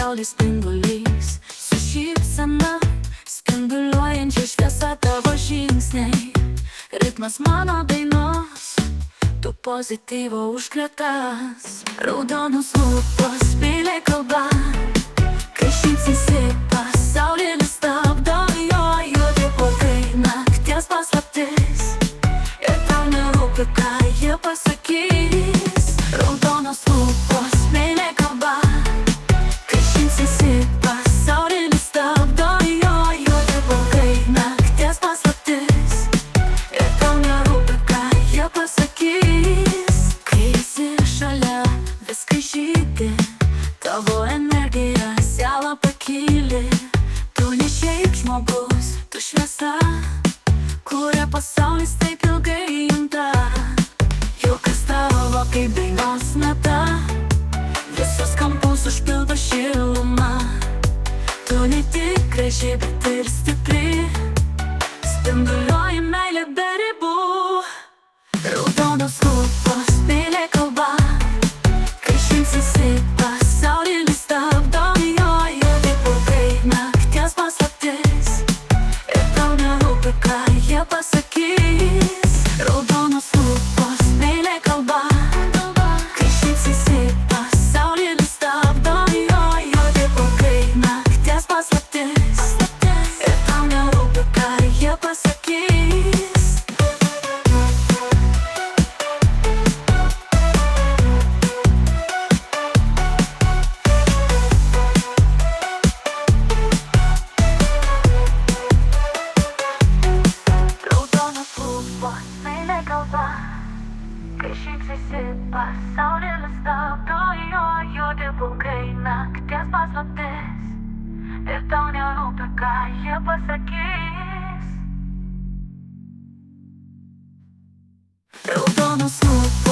pasaulis spindulys, su šypsena spinduliuojančia šviesa tavo žingsniai, ritmas mano dainos, tu pozityvo užkrėtas. Raudonos lūpos, meilė kalba, kai šypsaisi pasaulis stabdo. Jo juodi plaukai, nakties paslaptis, ir tau nerūpi, ką jie pasakys. Raudonos lūpos, meilė kalba, kai šypsaisi pasaulis stabdo. Jo juodi plaukai, nakties paslaptis, ir tau nerūpi, ką jie pasakys. Kai esi šalia, viskas žydi, tavo energija sielą pakyli. Tu ne šiaip žmogus, tu šviesa, kuria pasaulis taip ilgai junta. Juokas tavo kaip dainos nata, visus kampus užpildo šiluma. Tu ne tik graži, bet ir stipri, spinduliuoji meilė be ribų. Raudonos lūpos, meilė kalba, kai šypsaisi pasaulis stabdo. Jo juodi plaukai, nakties paslaptis, ir tau nerūpi, ką jie pasakys. Raudonos lūpos, meilė kalba, kai šypsaisi pasaulis stabdo. Jo juodi plaukai, nakties paslaptis, ir tau nerūpi, ką jie pasakys. Raudonos lūpos, meilė kalba, kai šypsaisi pasaulis stabdo. Jo juodi plaukai, nakties paslaptis, ir tau nerūpi, ką jie pasakys. Raudonos lūpos.